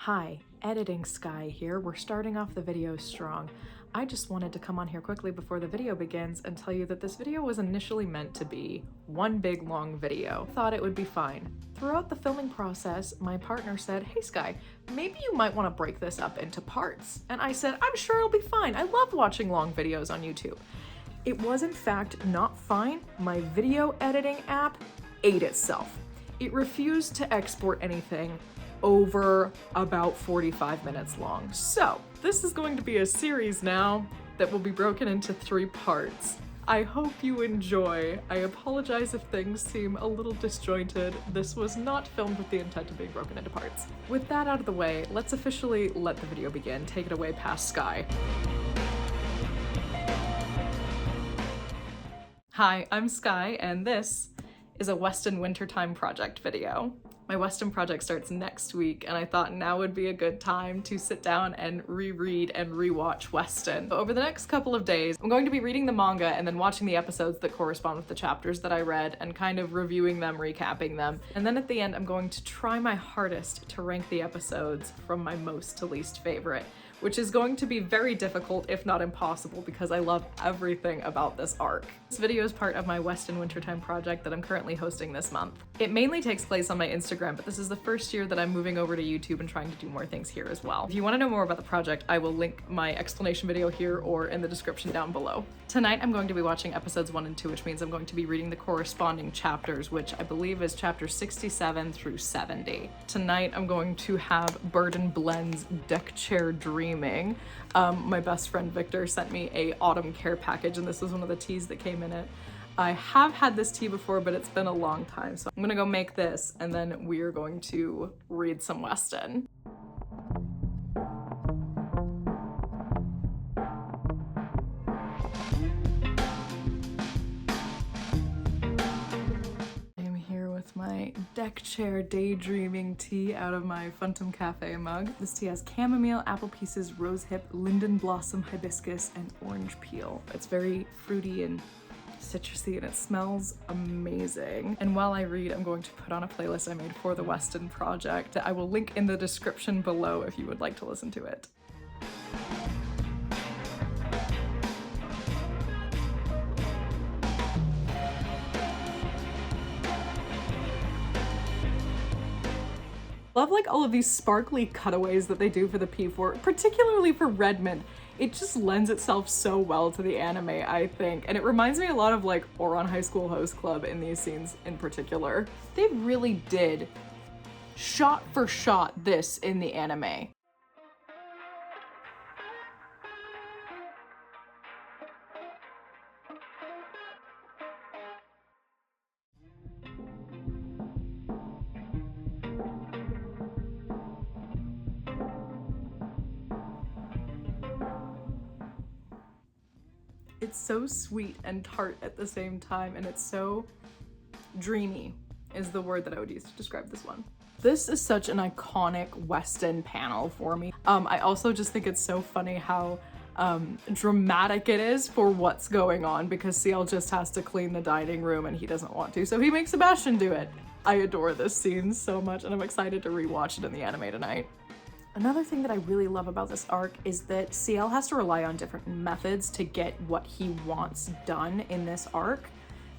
Hi, Editing Sky here. We're starting off the video strong. I just wanted to come on here quickly before the video begins and tell you that this video was initially meant to be one big long video. I thought it would be fine. Throughout the filming process, my partner said, "Hey Sky, maybe you might want to break this up into parts." And I said, "I'm sure it'll be fine. I love watching long videos on YouTube." It was in fact not fine. My video editing app ate itself. It refused to export anything over about 45 minutes long. So this is going to be a series now that will be broken into 3 parts. I hope you enjoy. I apologize if things seem a little disjointed. This was not filmed with the intent of being broken into parts. With that out of the way, let's officially let the video begin. Take it away past Sky. Hi, I'm Sky, and this is a Weston Wintertime project video. My Weston project starts next week, and I thought now would be a good time to sit down and reread and rewatch Weston. Over the next couple of days, I'm going to be reading the manga and then watching the episodes that correspond with the chapters that I read and kind of reviewing them, recapping them. And then at the end, I'm going to try my hardest to rank the episodes from my most to least favorite, which is going to be very difficult, if not impossible, because I love everything about this arc. This video is part of my Weston Wintertime project that I'm currently hosting this month. It mainly takes place on my Instagram, but this is the first year that I'm moving over to YouTube and trying to do more things here as well. If you want to know more about the project, I will link my explanation video here or in the description down below. Tonight, I'm going to be watching episodes 1 and 2, which means I'm going to be reading the corresponding chapters, which I believe is chapters 67 through 70. Tonight, I'm going to have Burden Blend's Deck Chair Dreaming. My best friend Victor sent me a autumn care package, and this was one of the teas that came in it. I have had this tea before, but it's been a long time, so I'm gonna go make this, and then we are going to read some Weston. I'm here with my deck chair daydreaming tea out of my Funtum Cafe mug. This tea has chamomile, apple pieces, rosehip, linden blossom, hibiscus, and orange peel. It's very fruity and citrusy, and it smells amazing. And while I read, I'm going to put on a playlist I made for the Weston project that I will link in the description below if you would like to listen to it. Love like all of these sparkly cutaways that they do for the P4, particularly for Redmond. It just lends itself so well to the anime, I think. And it reminds me a lot of like Ouran High School Host Club in these scenes in particular. They really did shot for shot this in the anime. It's so sweet and tart at the same time, and it's so dreamy is the word that I would use to describe this one. This is such an iconic Weston panel for me. I also just think it's so funny how dramatic it is for what's going on, because CL just has to clean the dining room and he doesn't want to, so he makes Sebastian do it. I adore this scene so much, and I'm excited to rewatch it in the anime tonight. Another thing that I really love about this arc is that CL has to rely on different methods to get what he wants done in this arc,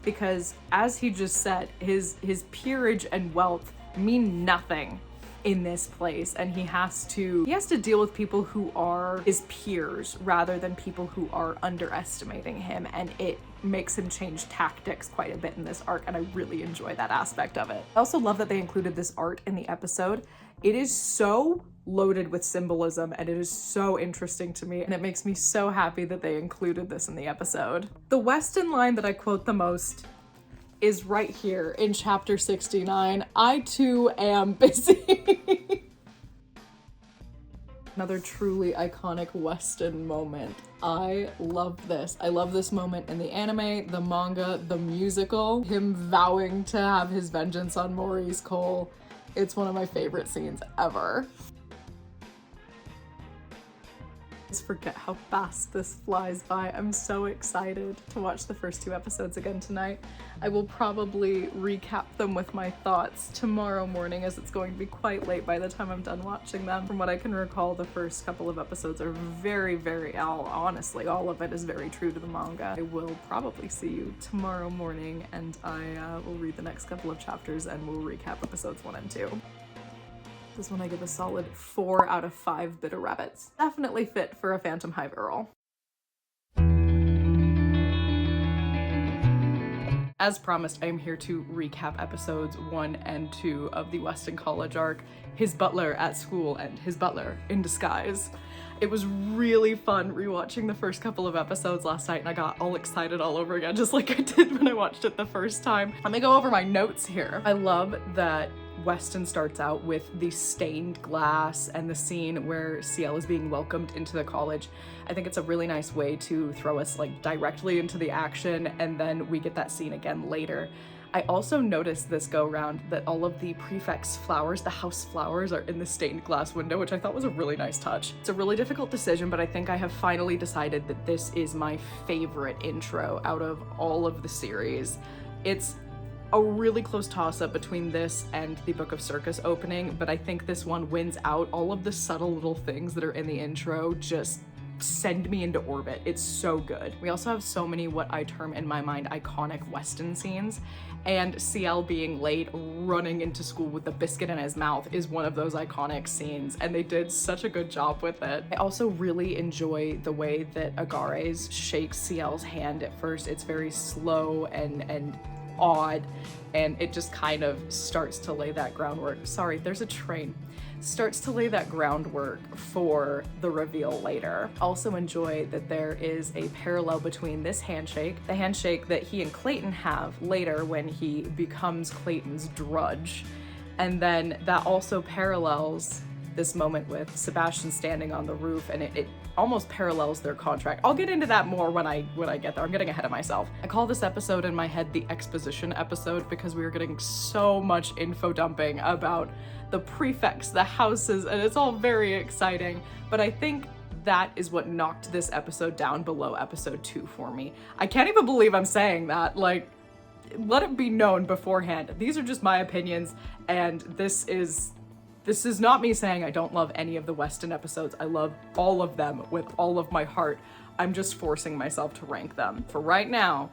because as he just said, his peerage and wealth mean nothing in this place, and he has to deal with people who are his peers rather than people who are underestimating him, and it makes him change tactics quite a bit in this arc, and I really enjoy that aspect of it. I also love that they included this art in the episode. It is so loaded with symbolism, and it is so interesting to me, and it makes me so happy that they included this in the episode. The Weston line that I quote the most is right here in chapter 69. "I too am busy." Another truly iconic Weston moment. I love this. I love this moment in the anime, the manga, the musical, him vowing to have his vengeance on Maurice Cole. It's one of my favorite scenes ever. Just forget how fast this flies by. I'm so excited to watch the first 2 episodes again tonight. I will probably recap them with my thoughts tomorrow morning, as it's going to be quite late by the time I'm done watching them. From what I can recall, the first couple of episodes are very, honestly, all of it is very true to the manga. I will probably see you tomorrow morning, and I will read the next couple of chapters and we'll recap episodes 1 and 2. This one I give a solid 4 out of 5 bitter rabbits. Definitely fit for a Phantom Hive Earl. As promised, I am here to recap episodes 1 and 2 of the Weston College arc, His Butler at School and His Butler in Disguise. It was really fun rewatching the first couple of episodes last night, and I got all excited all over again, just like I did when I watched it the first time. Let me go over my notes here. I love that Weston starts out with the stained glass and the scene where CL is being welcomed into the college. I think it's a really nice way to throw us like directly into the action, and then we get that scene again later. I also noticed this go round that all of the prefect's flowers, the house flowers, are in the stained glass window, which I thought was a really nice touch. It's a really difficult decision, but I think I have finally decided that this is my favorite intro out of all of the series. It's a really close toss-up between this and the Book of Circus opening, but I think this one wins out. All of the subtle little things that are in the intro just send me into orbit. It's so good. We also have so many what I term in my mind iconic Weston scenes, and CL being late running into school with a biscuit in his mouth is one of those iconic scenes, and they did such a good job with it. I also really enjoy the way that Agares shakes CL's hand at first. It's very slow and odd, and it just kind of starts to lay that groundwork. Sorry, there's a train. Starts to lay that groundwork for the reveal later. Also enjoy that there is a parallel between this handshake, the handshake that he and Clayton have later when he becomes Clayton's drudge, and then that also parallels this moment with Sebastian standing on the roof, and it almost parallels their contract. I'll get into that more when I get there. I'm getting ahead of myself. I call this episode in my head the exposition episode because we were getting so much info dumping about the prefects, the houses, and it's all very exciting. But I think that is what knocked this episode down below episode 2 for me. I can't even believe I'm saying that. Like, let it be known beforehand. These are just my opinions, and this is not me saying I don't love any of the Weston episodes. I love all of them with all of my heart. I'm just forcing myself to rank them. For right now,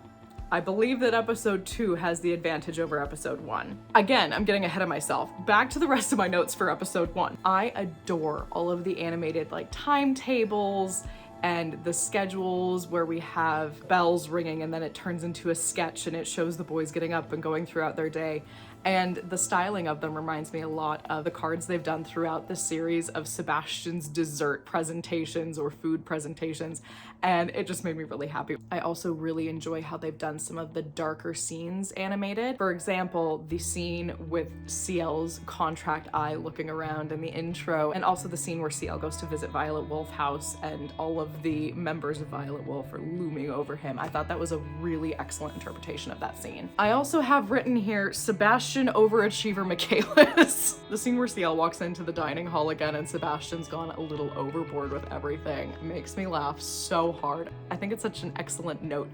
I believe that episode 2 has the advantage over episode 1. Again, I'm getting ahead of myself. Back to the rest of my notes for episode 1. I adore all of the animated like timetables and the schedules where we have bells ringing and then it turns into a sketch and it shows the boys getting up and going throughout their day. And the styling of them reminds me a lot of the cards they've done throughout the series of Sebastian's dessert presentations or food presentations, and it just made me really happy. I also really enjoy how they've done some of the darker scenes animated. For example, the scene with CL's contract eye looking around in the intro, and also the scene where CL goes to visit Violet Wolf House and all of the members of Violet Wolf are looming over him. I thought that was a really excellent interpretation of that scene. I also have written here Sebastian overachiever Michaelis. The scene where CL walks into the dining hall again and Sebastian's gone a little overboard with everything makes me laugh so hard. I think it's such an excellent note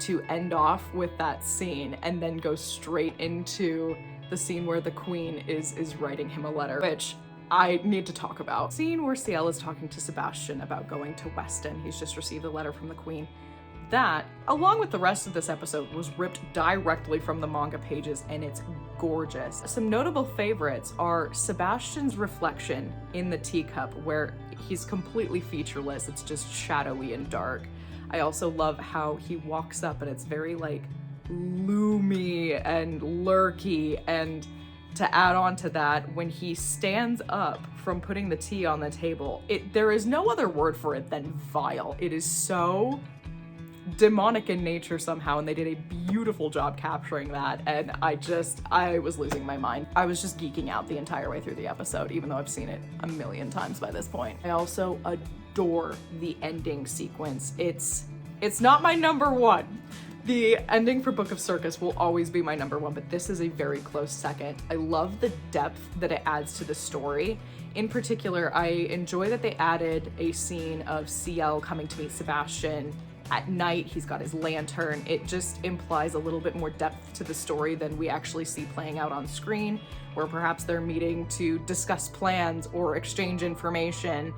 to end off with that scene and then go straight into the scene where the queen is writing him a letter, which I need to talk about. Scene where CL is talking to Sebastian about going to Weston. He's just received a letter from the queen. That, along with the rest of this episode, was ripped directly from the manga pages, and it's gorgeous. Some notable favorites are Sebastian's reflection in the teacup, where he's completely featureless. It's just shadowy and dark. I also love how he walks up and it's very like loomy and lurky, and to add on to that, when he stands up from putting the tea on the table, there is no other word for it than vile. It is so demonic in nature somehow, and they did a beautiful job capturing that, and I was losing my mind. I was just geeking out the entire way through the episode, even though I've seen it a million times by this point. I also adore the ending sequence. It's not my number one, The ending for Book of Circus will always be my number one, but this is a very close second. I love the depth that it adds to the story. In particular, I enjoy that they added a scene of CL coming to meet Sebastian at night. He's got his lantern. It just implies a little bit more depth to the story than we actually see playing out on screen, where perhaps they're meeting to discuss plans or exchange information,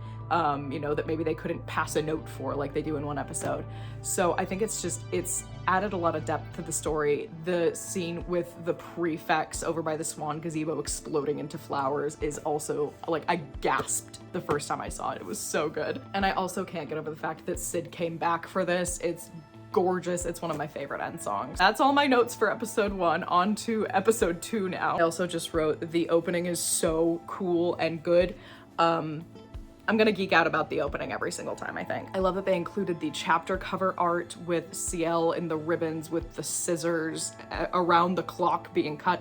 you know, that maybe they couldn't pass a note for like they do in one episode. So I think it's added a lot of depth to the story. The scene with the prefects over by the Swan gazebo exploding into flowers is also, like, I gasped the first time I saw it. It was so good. And I also can't get over the fact that Sid came back for this. It's gorgeous. It's one of my favorite end songs. That's all my notes for episode 1. On to episode 2 now. I also just wrote the opening is so cool and good. I'm gonna geek out about the opening every single time, I think. I love that they included the chapter cover art with CL in the ribbons with the scissors around the clock being cut.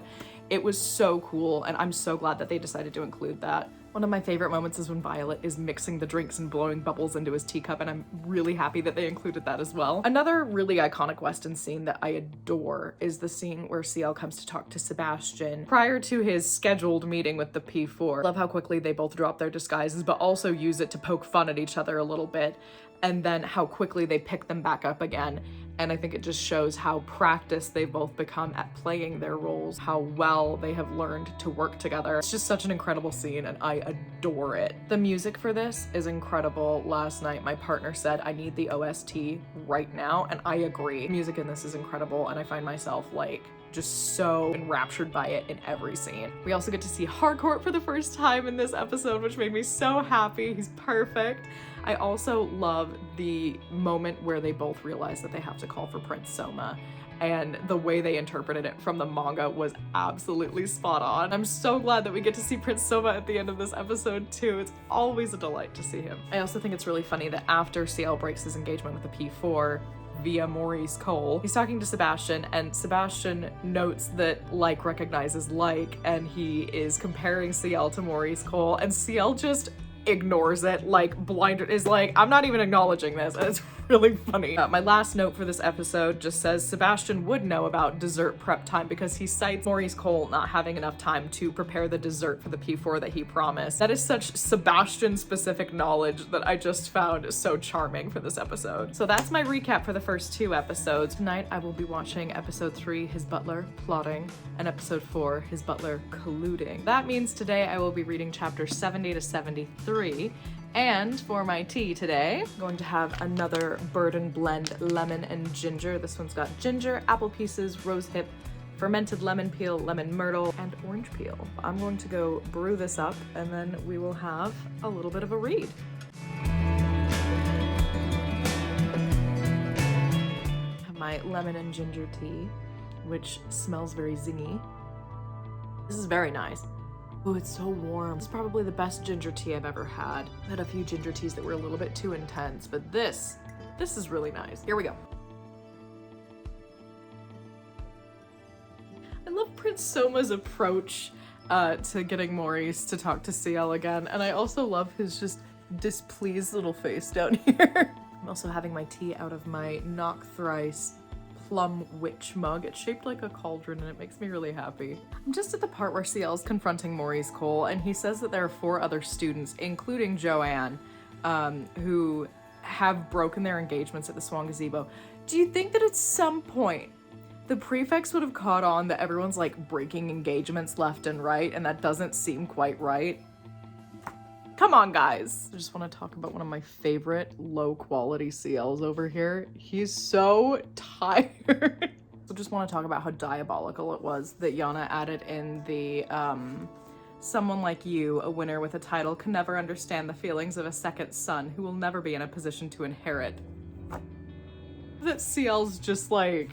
It was so cool, and I'm so glad that they decided to include that. One of my favorite moments is when Violet is mixing the drinks and blowing bubbles into his teacup, and I'm really happy that they included that as well. Another really iconic Weston scene that I adore is the scene where CL comes to talk to Sebastian prior to his scheduled meeting with the P4. Love how quickly they both drop their disguises, but also use it to poke fun at each other a little bit, and then how quickly they pick them back up again. And I think it just shows how practiced they've both become at playing their roles, how well they have learned to work together. It's just such an incredible scene, and I adore it. The music for this is incredible. Last night, my partner said, I need the OST right now, and I agree. The music in this is incredible, and I find myself like just so enraptured by it in every scene. We also get to see Harcourt for the first time in this episode, which made me so happy. He's perfect. I also love the moment where they both realize that they have to call for Prince Soma, and the way they interpreted it from the manga was absolutely spot on. I'm so glad that we get to see Prince Soma at the end of this episode too. It's always a delight to see him. I also think it's really funny that after CL breaks his engagement with the P4 via Maurice Cole, he's talking to Sebastian, and Sebastian notes that like recognizes like, and he is comparing CL to Maurice Cole, and CL just ignores it, like blinded, is like, I'm not even acknowledging this, and it's really funny. My last note for this episode just says Sebastian would know about dessert prep time because he cites Maurice Cole not having enough time to prepare the dessert for the P4 that he promised. That is such Sebastian specific knowledge that I just found so charming for this episode. So that's my recap for the first 2 episodes. Tonight I will be watching episode 3, His Butler Plotting, and episode 4, His Butler Colluding. That means today I will be reading chapters 70 to 73. And for my tea today, I'm going to have another Bird and Blend lemon and ginger. This one's got ginger, apple pieces, rose hip, fermented lemon peel, lemon myrtle, and orange peel. I'm going to go brew this up, and then we will have a little bit of a read. I have my lemon and ginger tea, which smells very zingy. This is very nice. Oh, it's so warm. It's probably the best ginger tea I've ever had. I had a few ginger teas that were a little bit too intense, but this is really nice. Here we go. I love Prince Soma's approach to getting Maurice to talk to CL again, and I also love his just displeased little face down here. I'm also having my tea out of my Knock Thrice Plum Witch mug. It's shaped like a cauldron and it makes me really happy. I'm just at the part where CL's confronting Maurice Cole, and he says that there are 4 other students, including Joanne, who have broken their engagements at the Swan Gazebo. Do you think that at some point the prefects would have caught on that everyone's like breaking engagements left and right, and that doesn't seem quite right? Come on, guys. I just want to talk about one of my favorite low-quality CLs over here. He's so tired. So just want to talk about how diabolical it was that Yana added in the, someone like you, a winner with a title, can never understand the feelings of a second son who will never be in a position to inherit. That CL's just like,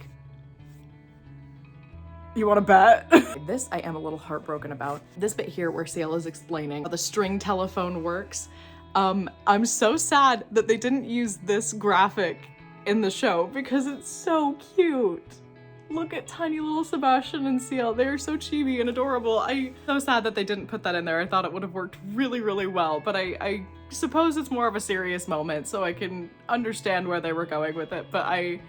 you want to bet? This I am a little heartbroken about. This bit here where CL is explaining how the string telephone works. I'm so sad that they didn't use this graphic in the show because it's so cute. Look at tiny little Sebastian and Ciel. They are so chibi and adorable. I'm so sad that they didn't put that in there. I thought it would have worked really, really well, but I suppose it's more of a serious moment, so I can understand where they were going with it, but I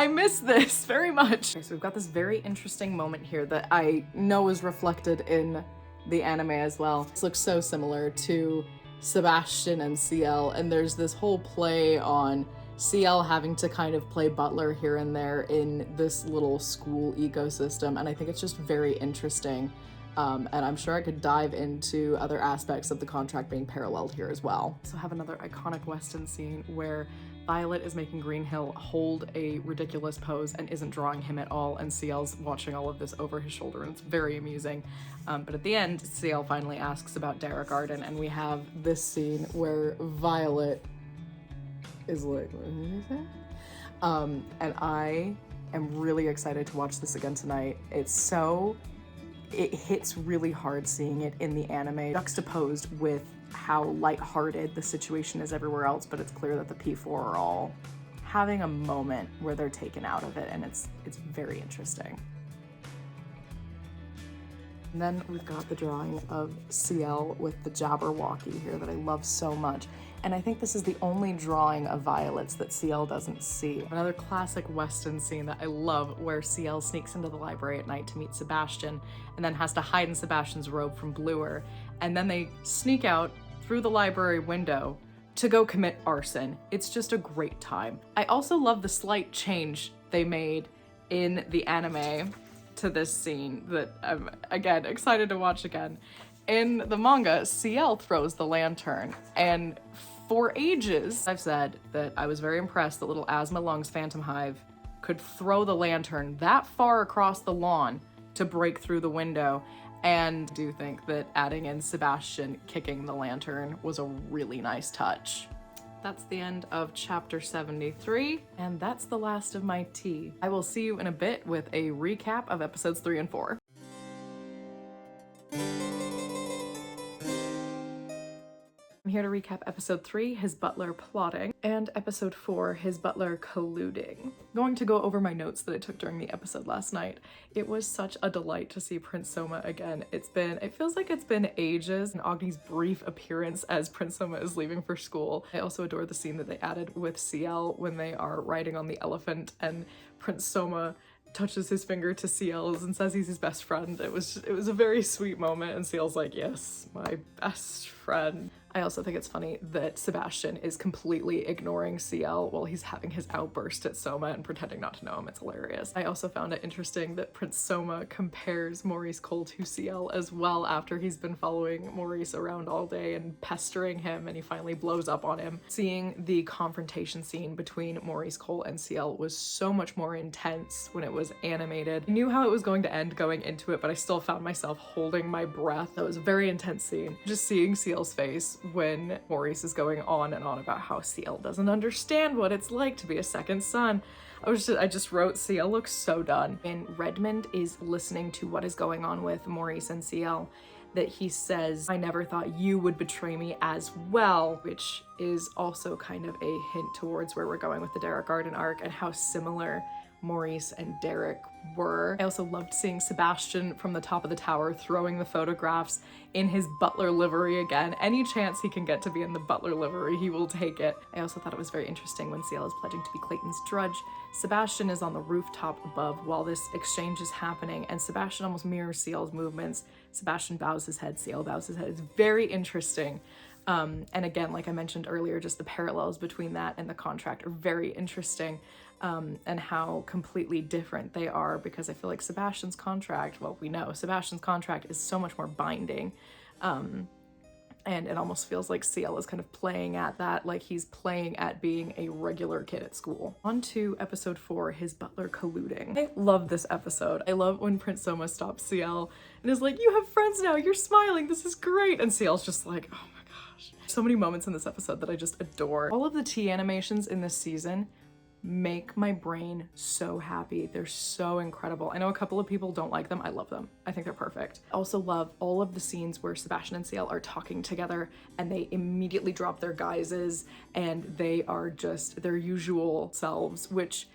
miss this very much. Okay, so we've got this very interesting moment here that I know is reflected in the anime as well. This looks so similar to Sebastian and Ciel, and there's this whole play on Ciel having to kind of play butler here and there in this little school ecosystem, and I think it's just very interesting. And I'm sure I could dive into other aspects of the contract being paralleled here as well. So have another iconic Weston scene where Violet is making Greenhill hold a ridiculous pose and isn't drawing him at all, and Ciel's watching all of this over his shoulder, and it's very amusing. But at the end, Ciel finally asks about Derek Arden, and we have this scene where Violet is like, what did he say? And I am really excited to watch this again tonight. It hits really hard seeing it in the anime, juxtaposed with how lighthearted the situation is everywhere else, but it's clear that the P4 are all having a moment where they're taken out of it, and it's very interesting. And then we've got the drawing of Ciel with the Jabberwocky here that I love so much. And I think this is the only drawing of Violet's that Ciel doesn't see. Another classic Weston scene that I love, where Ciel sneaks into the library at night to meet Sebastian and then has to hide in Sebastian's robe from Bluer. And then they sneak out through the library window to go commit arson. It's just a great time. I also love the slight change they made in the anime to this scene that I'm, again, excited to watch again. In the manga, Ciel throws the lantern, and for ages, I've said that I was very impressed that little Asthma Lung's Phantom Hive could throw the lantern that far across the lawn to break through the window, and I do think that adding in Sebastian kicking the lantern was a really nice touch. That's the end of chapter 73, and that's the last of my tea. I will see you in a bit with a recap of episodes 3 and 4. I'm here to recap episode 3, his butler plotting, and episode 4, his butler colluding. I'm going to go over my notes that I took during the episode last night. It was such a delight to see Prince Soma again. It feels like it's been ages, and Agni's brief appearance as Prince Soma is leaving for school. I also adore the scene that they added with Ciel when they are riding on the elephant and Prince Soma touches his finger to Ciel's and says he's his best friend. It was a very sweet moment, and Ciel's like, yes, my best friend. I also think it's funny that Sebastian is completely ignoring Ciel while he's having his outburst at Soma and pretending not to know him. It's hilarious. I also found it interesting that Prince Soma compares Maurice Cole to Ciel as well after he's been following Maurice around all day and pestering him, and he finally blows up on him. Seeing the confrontation scene between Maurice Cole and Ciel was so much more intense when it was animated. I knew how it was going to end going into it, but I still found myself holding my breath. That was a very intense scene. Just seeing Ciel's face when Maurice is going on and on about how Ciel doesn't understand what it's like to be a second son. I just wrote, Ciel looks so done. And Redmond is listening to what is going on with Maurice and Ciel, that he says, I never thought you would betray me as well, which is also kind of a hint towards where we're going with the Derek Arden arc and how similar Maurice and Derek were. I also loved seeing Sebastian from the top of the tower throwing the photographs in his butler livery again. Any chance he can get to be in the butler livery, he will take it. I also thought it was very interesting when Ciel is pledging to be Clayton's drudge. Sebastian is on the rooftop above while this exchange is happening, and Sebastian almost mirrors Ciel's movements. Sebastian bows his head, Ciel bows his head. It's very interesting. And again, like I mentioned earlier, just the parallels between that and the contract are very interesting. And how completely different they are, because I feel like Sebastian's contract, well, we know Sebastian's contract is so much more binding, and it almost feels like Ciel is kind of playing at that, like he's playing at being a regular kid at school. On to episode 4, his butler colluding. I love this episode. I love when Prince Soma stops Ciel and is like, you have friends now, you're smiling, this is great, and Ciel's just like, oh my gosh. So many moments in this episode that I just adore. All of the tea animations in this season make my brain so happy. They're so incredible. I know a couple of people don't like them. I love them. I think they're perfect. I also love all of the scenes where Sebastian and Ciel are talking together and they immediately drop their guises and they are just their usual selves, which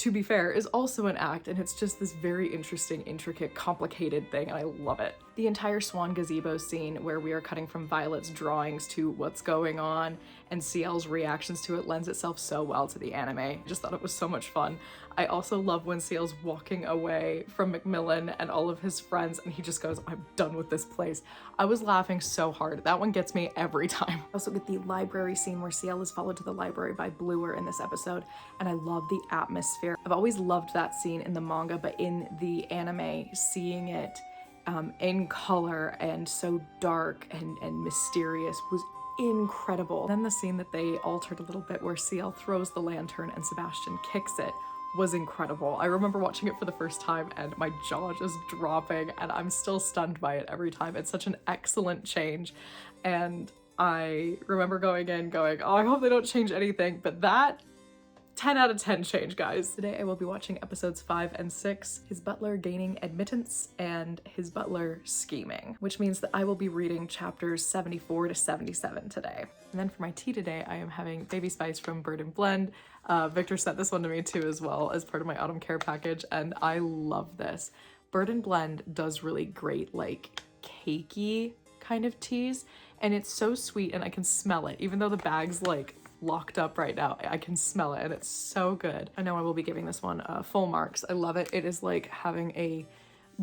to be fair, is also an act, and it's just this very interesting, intricate, complicated thing, and I love it. The entire swan gazebo scene where we are cutting from Violet's drawings to what's going on and CL's reactions to it lends itself so well to the anime. I just thought it was so much fun. I also love when CL's walking away from Macmillan and all of his friends and he just goes, I'm done with this place. I was laughing so hard. That one gets me every time. I also get the library scene where CL is followed to the library by Bluer in this episode, and I love the atmosphere. I've always loved that scene in the manga, but in the anime, seeing it in color and so dark and mysterious was incredible. Then the scene that they altered a little bit where CL throws the lantern and Sebastian kicks it was incredible. I remember watching it for the first time and my jaw just dropping, and I'm still stunned by it every time. It's such an excellent change, and I remember going in going, oh, I hope they don't change anything, but that 10 out of 10 change, guys. Today I will be watching episodes 5 and 6, his butler gaining admittance and his butler scheming, which means that I will be reading chapters 74 to 77 today. And then for my tea today, I am having Baby Spice from Bird and Blend. Victor sent this one to me too as well as part of my autumn care package, and I love this. Bird and Blend does really great, like, cakey kind of teas, and it's so sweet and I can smell it. Even though the bag's like locked up right now, I can smell it and it's so good. I know I will be giving this one full marks. I love it. It is like having a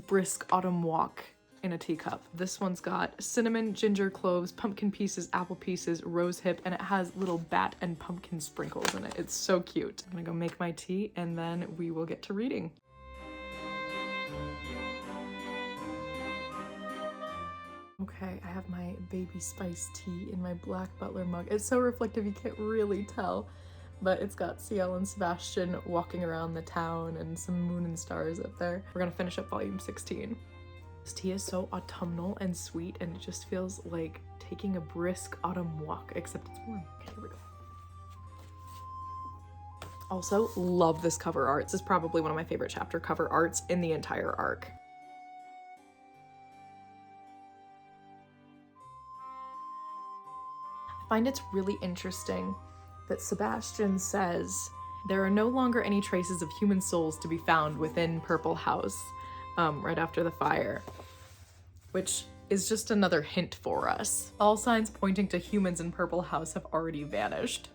brisk autumn walk in a teacup. This one's got cinnamon, ginger, cloves, pumpkin pieces, apple pieces, rose hip, and it has little bat and pumpkin sprinkles in it. It's so cute. I'm gonna go make my tea and then we will get to reading. Okay, I have my Baby Spice tea in my black Butler mug. It's so reflective you can't really tell, but it's got CL and Sebastian walking around the town and some moon and stars up there. We're gonna finish up volume 16. This tea is so autumnal and sweet, and it just feels like taking a brisk autumn walk, except it's warm. Okay, here we go. Also, love this cover art. This is probably one of my favorite chapter cover arts in the entire arc. I find it's really interesting that Sebastian says there are no longer any traces of human souls to be found within Purple House right after the fire, which is just another hint for us. All signs pointing to humans in Purple House have already vanished.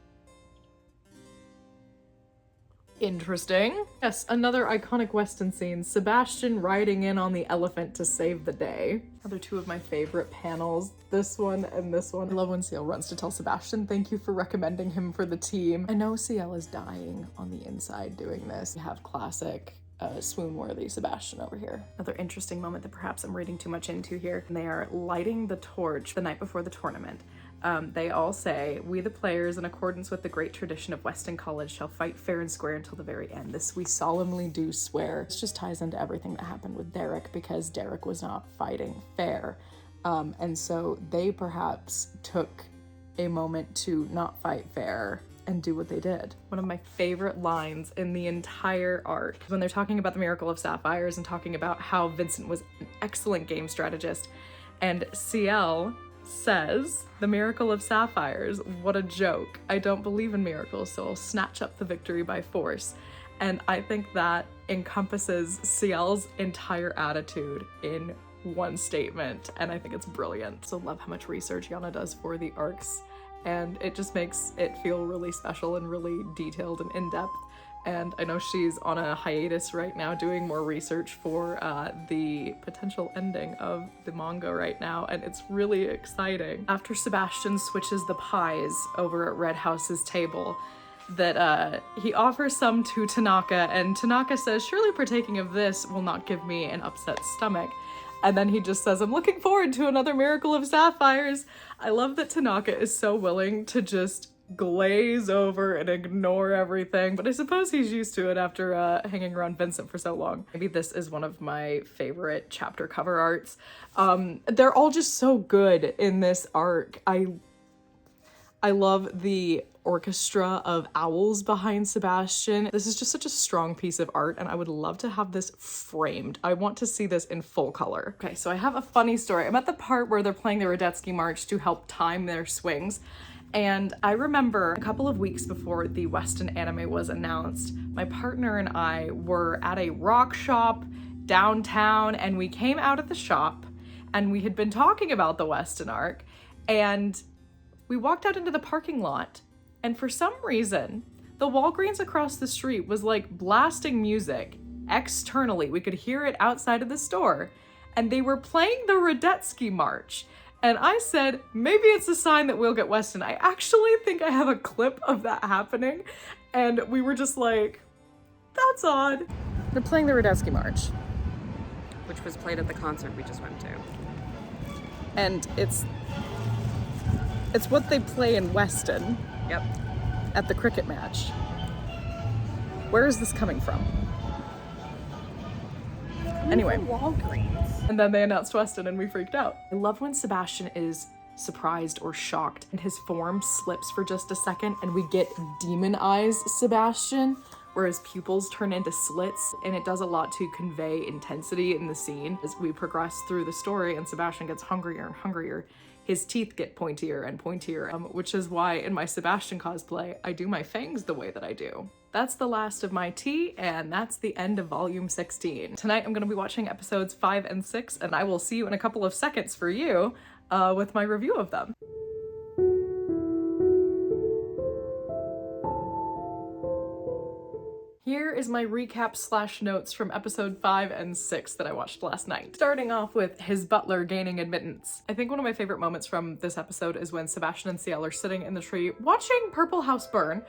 Interesting. Yes, another iconic Weston scene, Sebastian riding in on the elephant to save the day. Another two of my favorite panels, this one and this one. I love when CL runs to tell Sebastian, thank you for recommending him for the team. I know CL is dying on the inside doing this. We have classic swoon-worthy Sebastian over here. Another interesting moment that perhaps I'm reading too much into here. And they are lighting the torch the night before the tournament. They all say, we the players, in accordance with the great tradition of Weston College, shall fight fair and square until the very end. This we solemnly do swear. This just ties into everything that happened with Derek, because Derek was not fighting fair. And so they perhaps took a moment to not fight fair and do what they did. One of my favorite lines in the entire arc, when they're talking about the Miracle of Sapphires and talking about how Vincent was an excellent game strategist, and CL says, the Miracle of Sapphires, what a joke. I don't believe in miracles, so I'll snatch up the victory by force. And I think that encompasses CL's entire attitude in one statement, and I think it's brilliant. So love how much research Yana does for the arcs, and it just makes it feel really special and really detailed and in-depth. And I know she's on a hiatus right now doing more research for the potential ending of the manga right now, and it's really exciting. After Sebastian switches the pies over at Red House's table, that he offers some to Tanaka, and Tanaka says, surely partaking of this will not give me an upset stomach. And then he just says, I'm looking forward to another Miracle of Sapphires. I love that Tanaka is so willing to just glaze over and ignore everything, but I suppose he's used to it after hanging around Vincent for so long. Maybe this is one of my favorite chapter cover arts. They're all just so good in this arc. I love the orchestra of owls behind Sebastian. This is just such a strong piece of art, and I would love to have this framed. I want to see this in full color. Okay, so I have a funny story. I'm at the part where they're playing the Radetzky March to help time their swings, And I remember a couple of weeks before the Weston anime was announced, my partner and I were at a rock shop downtown, and we came out of the shop and we had been talking about the Weston arc, and we walked out into the parking lot, and for some reason, the Walgreens across the street was like blasting music externally. We could hear it outside of the store, and they were playing the Radetzky March. And I said, maybe it's a sign that we'll get Weston. I actually think I have a clip of that happening. And we were just like, that's odd. They're playing the Radetzky March, Which was played at the concert we just went to. and it's what they play in Weston. Yep. At the cricket match. Where is this coming from? Anyway. Walgreens. And then they announced Weston and we freaked out. I love when Sebastian is surprised or shocked and his form slips for just a second and we get demon eyes Sebastian, where his pupils turn into slits, and it does a lot to convey intensity in the scene. As we progress through the story and Sebastian gets hungrier and hungrier, his teeth get pointier and pointier, which is why in my Sebastian cosplay, I do my fangs the way that I do. That's the last of my tea, and that's the end of volume 16. Tonight I'm gonna be watching episodes 5 and 6, and I will see you in a couple of seconds for you with my review of them. Here is my recap / notes from episode 5 and 6 that I watched last night. Starting off with his butler gaining admittance. I think one of my favorite moments from this episode is when Sebastian and Ciel are sitting in the tree watching Purple House burn,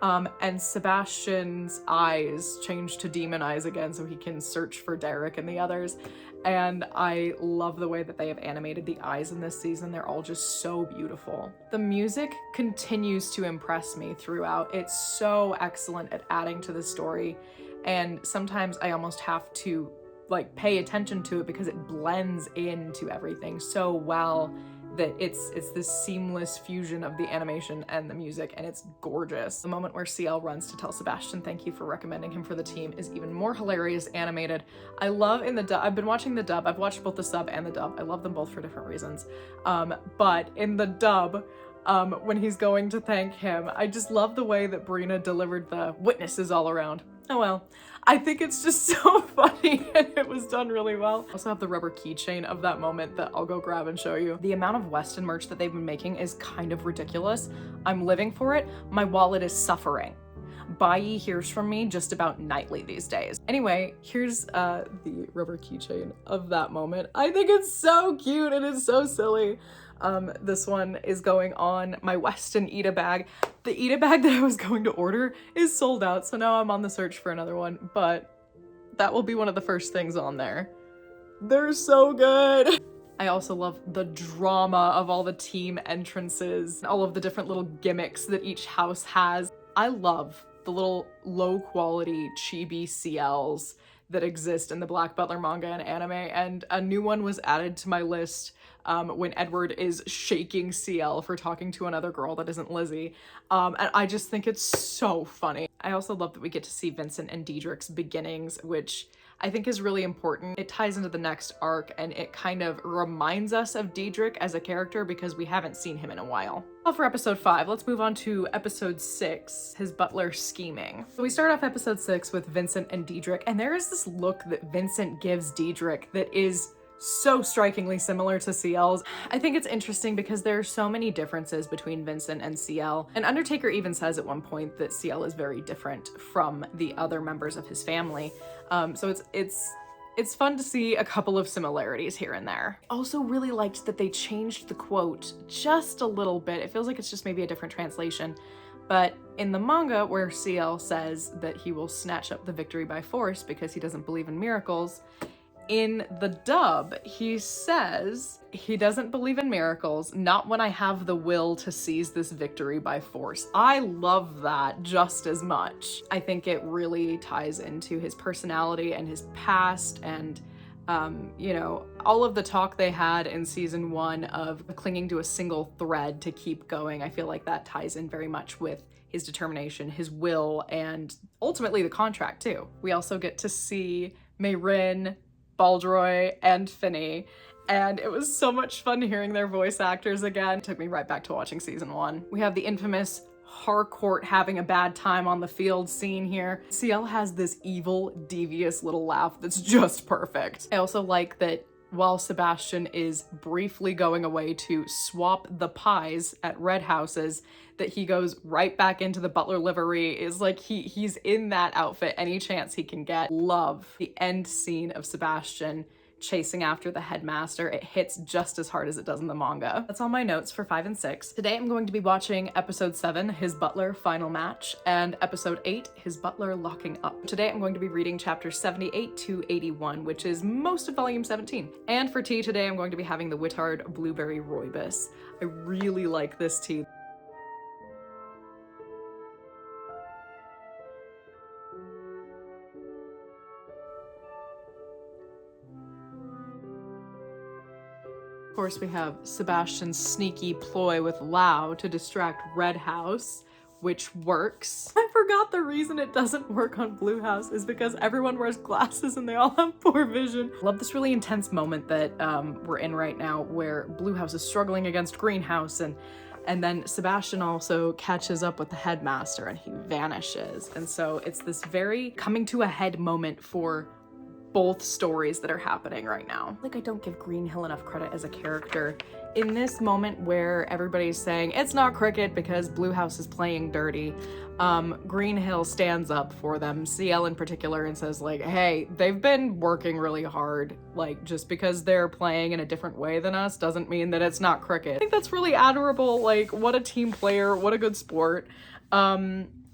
and Sebastian's eyes change to demon eyes again so he can search for Derek and the others. And I love the way that they have animated the eyes in this season. They're all just so beautiful. The music continues to impress me throughout. It's so excellent at adding to the story. And sometimes I almost have to like pay attention to it because it blends into everything so well that it's this seamless fusion of the animation and the music, and it's gorgeous. The moment where Ciel runs to tell Sebastian thank you for recommending him for the team is even more hilarious animated. I love in the dub, I've been watching the dub, I've watched both the sub and the dub, I love them both for different reasons, but in the dub, when he's going to thank him, I just love the way that Brina delivered the witnesses all around. Oh well. I think it's just so funny and it was done really well. I also have the rubber keychain of that moment that I'll go grab and show you. The amount of Weston merch that they've been making is kind of ridiculous. I'm living for it. My wallet is suffering. Bai hears from me just about nightly these days. Anyway, here's the rubber keychain of that moment. I think it's so cute and it's so silly. This one is going on my Weston Ita bag. The Ita bag that I was going to order is sold out, so now I'm on the search for another one, but that will be one of the first things on there. They're so good. I also love the drama of all the team entrances, all of the different little gimmicks that each house has. I love the little low quality chibi CLs that exist in the Black Butler manga and anime, and a new one was added to my list when Edward is shaking Ciel for talking to another girl that isn't Lizzie. And I just think it's so funny. I also love that we get to see Vincent and Diedrich's beginnings, which I think is really important. It ties into the next arc and it kind of reminds us of Diedrich as a character because we haven't seen him in a while. Well, for episode 5, let's move on to episode 6, his butler scheming. So we start off episode 6 with Vincent and Diedrich, and there is this look that Vincent gives Diedrich that is so strikingly similar to Ciel's. I think it's interesting because there are so many differences between Vincent and Ciel, and Undertaker even says at one point that Ciel is very different from the other members of his family. So it's fun to see a couple of similarities here and there. Also really liked that they changed the quote just a little bit. It feels like it's just maybe a different translation. But in the manga where Ciel says that he will snatch up the victory by force because he doesn't believe in miracles, in the dub, he says he doesn't believe in miracles, not when I have the will to seize this victory by force. I love that just as much. I think it really ties into his personality and his past and, you know, all of the talk they had in season 1 of clinging to a single thread to keep going. I feel like that ties in very much with his determination, his will, and ultimately the contract too. We also get to see Mayrin, Baldroy, and Finney, and it was so much fun hearing their voice actors again. It took me right back to watching season 1. We have the infamous Harcourt having a bad time on the field scene here. CL has this evil, devious little laugh that's just perfect. I also like that while Sebastian is briefly going away to swap the pies at Red House's, that he goes right back into the Butler livery. Is like he's in that outfit any chance he can get. Love the end scene of Sebastian chasing after the headmaster. It hits just as hard as it does in the manga. That's all my notes for 5 and 6. Today I'm going to be watching episode 7, His Butler Final Match, and episode 8, His Butler Locking Up. Today I'm going to be reading chapters 78 to 81, which is most of volume 17. And for tea today I'm going to be having the Wittard Blueberry Rooibos. I really like this tea. Of course, we have Sebastian's sneaky ploy with Lau to distract Red House, which works. I forgot the reason it doesn't work on Blue House is because everyone wears glasses and they all have poor vision. I love this really intense moment that we're in right now where Blue House is struggling against Green House, and then Sebastian also catches up with the headmaster and he vanishes. And so it's this very coming to a head moment for both stories that are happening right now. Like, I don't give Greenhill enough credit as a character. In this moment where everybody's saying it's not cricket because Blue House is playing dirty, Greenhill stands up for them, CL in particular, and says like, hey, they've been working really hard. Like, just because they're playing in a different way than us doesn't mean that it's not cricket. I think that's really admirable. Like, what a team player, what a good sport.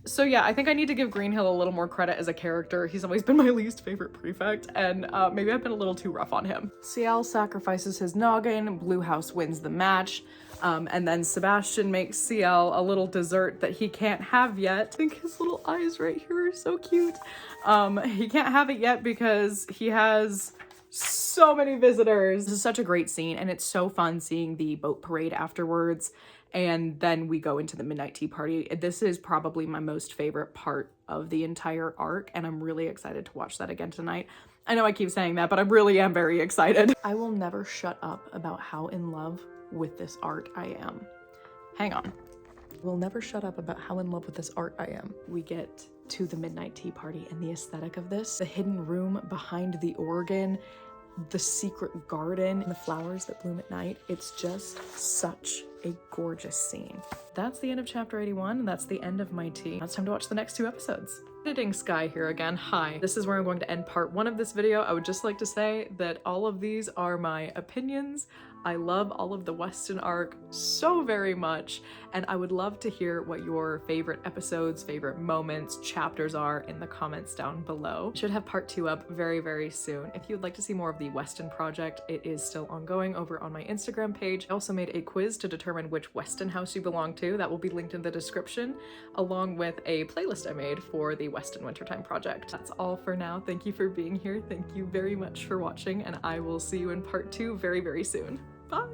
So yeah, I think I need to give Greenhill a little more credit as a character. He's always been my least favorite prefect, and maybe I've been a little too rough on him. CL sacrifices his noggin, Blue House wins the match, and then Sebastian makes CL a little dessert that he can't have yet. I think his little eyes right here are so cute. He can't have it yet because he has so many visitors. This is such a great scene, and it's so fun seeing the boat parade afterwards. And then we go into the midnight tea party. This is probably my most favorite part of the entire arc, and I'm really excited to watch that again tonight. I know I keep saying that, but I really am very excited. I will never shut up about how in love with this art I am. Hang on. Will never shut up about how in love with this art I am. We get to the midnight tea party and the aesthetic of this, the hidden room behind the organ, the secret garden, and the flowers that bloom at night. It's just such a gorgeous scene. That's the end of chapter 81, and that's the end of my tea. Now it's time to watch the next 2 episodes. Editing Sky here again. Hi. This is where I'm going to end part 1 of this video. I would just like to say that all of these are my opinions. I love all of the Weston arc so very much, and I would love to hear what your favorite episodes, favorite moments, chapters are in the comments down below. Should have part 2 up very, very soon. If you'd like to see more of the Weston project, it is still ongoing over on my Instagram page. I also made a quiz to determine which Weston house you belong to. That will be linked in the description, along with a playlist I made for the Weston Wintertime project. That's all for now. Thank you for being here. Thank you very much for watching, and I will see you in part 2 very, very soon. Bye!